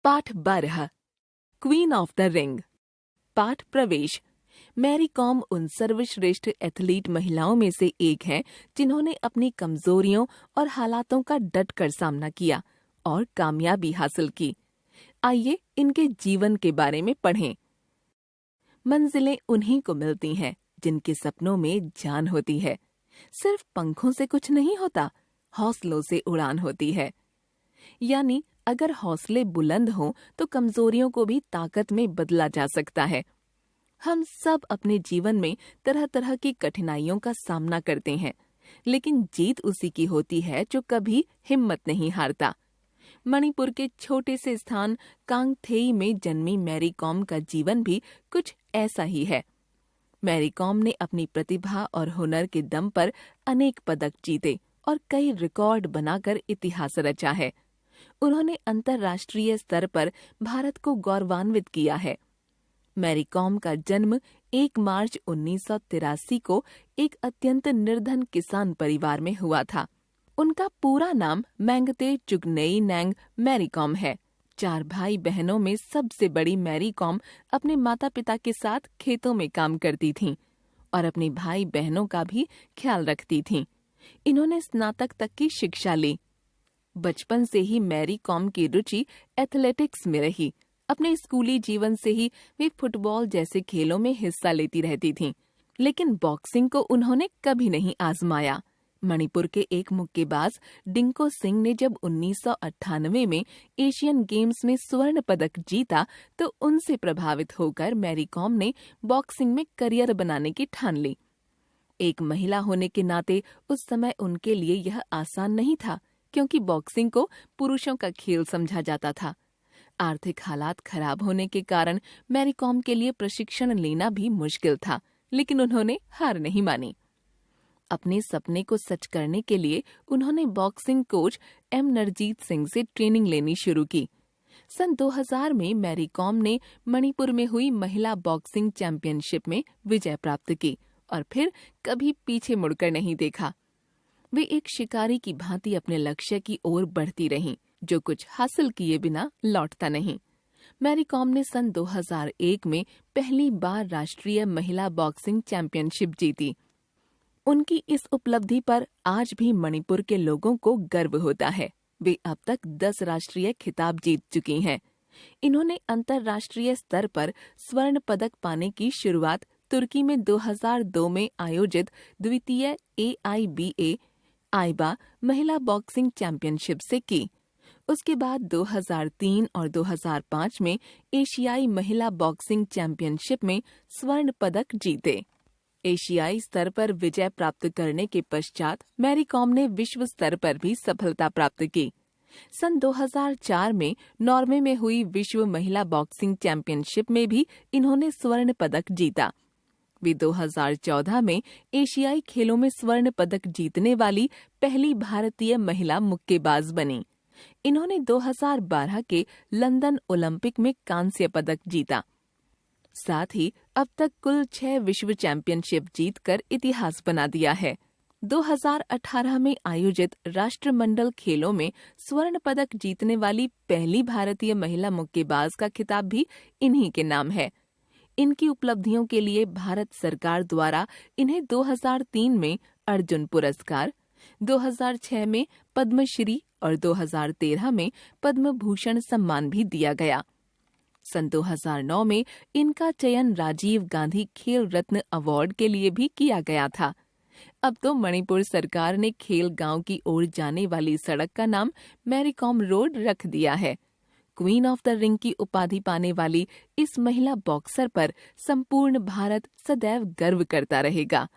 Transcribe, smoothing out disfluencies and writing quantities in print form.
पाठ 12 queen of the ring. पाठ प्रवेश। मैरी कॉम उन सर्वश्रेष्ठ एथलीट महिलाओं में से एक हैं जिन्होंने अपनी कमजोरियों और हालातों का डटकर सामना किया और कामयाबी हासिल की। आइए इनके जीवन के बारे में पढ़ें। मंजिलें उन्हीं को मिलती हैं जिनके सपनों में जान होती है। सिर्फ पंखों से कुछ नहीं होता, हौसलों से उड़ान होती है। यानी अगर हौसले बुलंद हों तो कमजोरियों को भी ताकत में बदला जा सकता है। हम सब अपने जीवन में तरह तरह की कठिनाइयों का सामना करते हैं, लेकिन जीत उसी की होती है जो कभी हिम्मत नहीं हारता। मणिपुर के छोटे से स्थान कांगथेई में जन्मी मैरी कॉम का जीवन भी कुछ ऐसा ही है। मैरी कॉम ने अपनी प्रतिभा और हुनर के दम पर अनेक पदक जीते और कई रिकॉर्ड बनाकर इतिहास रचा है। उन्होंने अंतर्राष्ट्रीय स्तर पर भारत को गौरवान्वित किया है। मैरी कॉम का जन्म 1 मार्च 1983 को एक अत्यंत निर्धन किसान परिवार में हुआ था। उनका पूरा नाम मैंगते चुगनेई नैंग मैरी कॉम है। 4 भाई बहनों में सबसे बड़ी मैरी कॉम अपने माता पिता के साथ खेतों में काम करती थीं और अपने भाई बहनों का भी ख्याल रखती थीं। इन्होंने स्नातक तक की शिक्षा ली। बचपन से ही मैरी कॉम की रुचि एथलेटिक्स में रही। अपने स्कूली जीवन से ही वे फुटबॉल जैसे खेलों में हिस्सा लेती रहती थीं, लेकिन बॉक्सिंग को उन्होंने कभी नहीं आजमाया। मणिपुर के एक मुक्केबाज डिंको सिंह ने जब 1998 में एशियन गेम्स में स्वर्ण पदक जीता तो उनसे प्रभावित होकर मैरी कॉम ने बॉक्सिंग में करियर बनाने की ठान ली। एक महिला होने के नाते उस समय उनके लिए यह आसान नहीं था, क्योंकि बॉक्सिंग को पुरुषों का खेल समझा जाता था। आर्थिक हालात खराब होने के कारण मैरी कॉम के लिए प्रशिक्षण लेना भी मुश्किल था, लेकिन उन्होंने हार नहीं मानी। अपने सपने को सच करने के लिए उन्होंने boxing coach M Narjeet Singh से ट्रेनिंग लेनी शुरू की। सन 2000 में मैरी कॉम ने मणिपुर में हुई महिला बॉक्सिंग चैंपियनशिप में विजय प्राप्त की और फिर कभी पीछे मुड़कर नहीं देखा। वे एक शिकारी की भांति अपने लक्ष्य की ओर बढ़ती रहीं, जो कुछ हासिल किए बिना लौटता नहीं। मैरी कॉम ने सन 2001 में पहली बार राष्ट्रीय महिला बॉक्सिंग चैंपियनशिप जीती। उनकी इस उपलब्धि पर आज भी मणिपुर के लोगों को गर्व होता है। वे अब तक 10 राष्ट्रीय खिताब जीत चुकी हैं। इन्होंने अंतर्राष्ट्रीय स्तर पर स्वर्ण पदक पाने की शुरुआत तुर्की में 2002 में आयोजित द्वितीय AIBA आइबा महिला बॉक्सिंग चैंपियनशिप से की। उसके बाद 2003 और 2005 में एशियाई महिला बॉक्सिंग चैंपियनशिप में स्वर्ण पदक जीते। एशियाई स्तर पर विजय प्राप्त करने के पश्चात मैरी कॉम ने विश्व स्तर पर भी सफलता प्राप्त की। सन 2004 में नॉर्वे में हुई विश्व महिला बॉक्सिंग चैंपियनशिप में भी इन्होंने स्वर्ण पदक जीता। वे 2014 में एशियाई खेलों में स्वर्ण पदक जीतने वाली पहली भारतीय महिला मुक्केबाज बनी। इन्होंने 2012 के लंदन ओलंपिक में कांस्य पदक जीता। साथ ही अब तक कुल 6 विश्व चैंपियनशिप जीतकर इतिहास बना दिया है। 2018 में आयोजित राष्ट्रमंडल खेलों में स्वर्ण पदक जीतने वाली पहली भारतीय महिला मुक्केबाज का खिताब भी इन्हीं के नाम है। इनकी उपलब्धियों के लिए भारत सरकार द्वारा इन्हें 2003 में अर्जुन पुरस्कार, 2006 में पद्मश्री और 2013 में पद्म भूषण सम्मान भी दिया गया। सन 2009 में इनका चयन राजीव गांधी खेल रत्न अवार्ड के लिए भी किया गया था। अब तो मणिपुर सरकार ने खेल गांव की ओर जाने वाली सड़क का नाम मैरी कॉम रोड रख दिया है। क्वीन ऑफ द रिंग की उपाधि पाने वाली इस महिला बॉक्सर पर संपूर्ण भारत सदैव गर्व करता रहेगा।